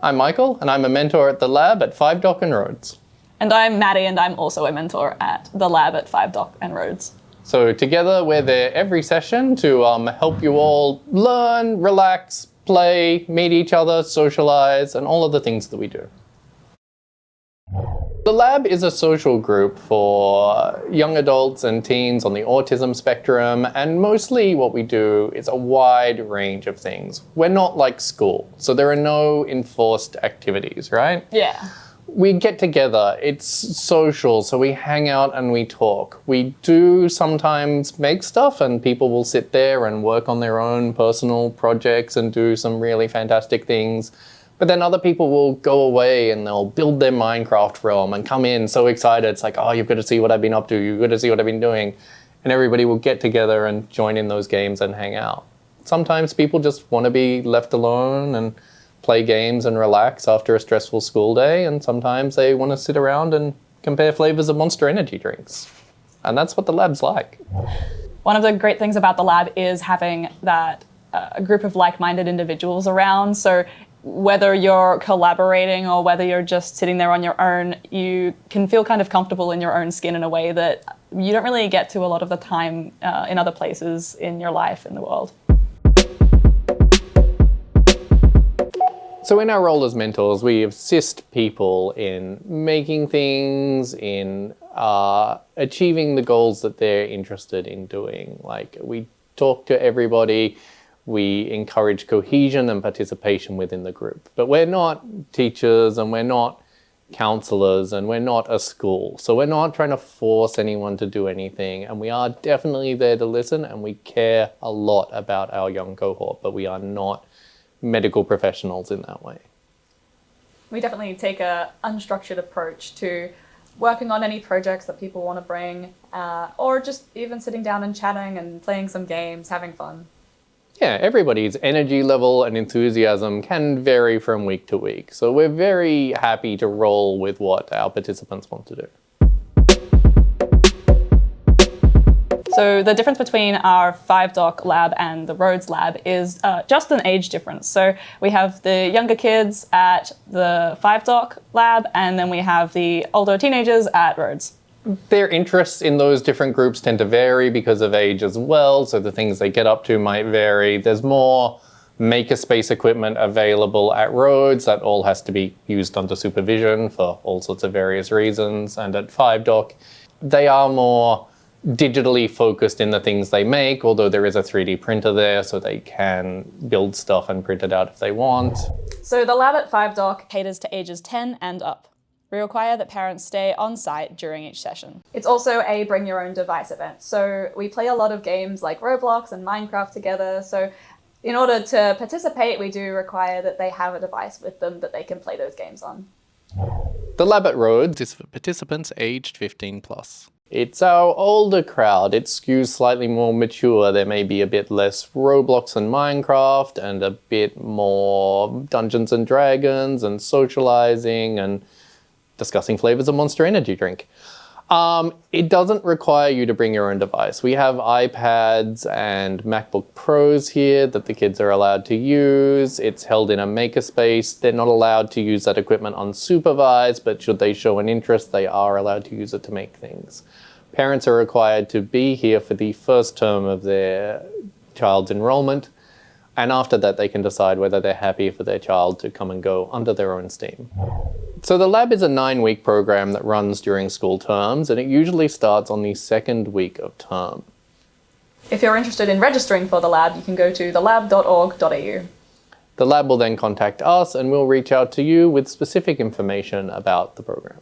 I'm Michael, and I'm a mentor at the Lab at Five Dock Rhodes. And I'm Maddie, and I'm also a mentor at the Lab at Five Dock Rhodes. So together, we're there every session to help you all learn, relax, play, meet each other, socialize, and all of the things that we do. The Lab is a social group for young adults and teens on the autism spectrum, and mostly what we do is a wide range of things. We're not like school, so there are no enforced activities, right? Yeah. We get together, it's social, so we hang out and we talk. We do sometimes make stuff, and people will sit there and work on their own personal projects and do some really fantastic things. But then other people will go away and they'll build their Minecraft realm and come in so excited. It's like, oh, you've got to see what I've been up to. You've got to see what I've been doing. And everybody will get together and join in those games and hang out. Sometimes people just want to be left alone and play games and relax after a stressful school day. And sometimes they want to sit around and compare flavors of Monster Energy drinks. And that's what the Lab's like. One of the great things about the Lab is having that a group of like-minded individuals around. So whether you're collaborating or whether you're just sitting there on your own, you can feel kind of comfortable in your own skin in a way that you don't really get to a lot of the time in other places in your life in the world. So in our role as mentors, we assist people in making things, in achieving the goals that they're interested in doing. Like, we talk to everybody. We encourage cohesion and participation within the group. But we're not teachers and we're not counselors and we're not a school. So we're not trying to force anyone to do anything. And we are definitely there to listen, and we care a lot about our young cohort, but we are not medical professionals in that way. We definitely take an unstructured approach to working on any projects that people want to bring, or just even sitting down and chatting and playing some games, having fun. Yeah, everybody's energy level and enthusiasm can vary from week to week. So we're very happy to roll with what our participants want to do. So the difference between our Five Dock Lab and the Rhodes Lab is just an age difference. So we have the younger kids at the Five Dock Lab, and then we have the older teenagers at Rhodes. Their interests in those different groups tend to vary because of age as well, so the things they get up to might vary. There's more makerspace equipment available at Rhodes that all has to be used under supervision for all sorts of various reasons. And at Five Dock, they are more digitally focused in the things they make, although there is a 3D printer there, so they can build stuff and print it out if they want. So the Lab at Five Dock caters to ages 10 and up. We require that parents stay on site during each session. It's also a bring your own device event. So we play a lot of games like Roblox and Minecraft together. So in order to participate, we do require that they have a device with them that they can play those games on. The Lab at Rhodes is for participants aged 15 plus. It's our older crowd. It skews slightly more mature. There may be a bit less Roblox and Minecraft and a bit more Dungeons and Dragons and socializing and discussing flavors of Monster Energy drink. It doesn't require you to bring your own device. We have iPads and MacBook Pros here that the kids are allowed to use. It's held in a makerspace. They're not allowed to use that equipment unsupervised, but should they show an interest, they are allowed to use it to make things. Parents are required to be here for the first term of their child's enrollment, and after that they can decide whether they're happy for their child to come and go under their own steam. So the Lab is a 9-week program that runs during school terms, and it usually starts on the second week of term. If you're interested in registering for the Lab, you can go to thelab.org.au. The Lab will then contact us, and we'll reach out to you with specific information about the program.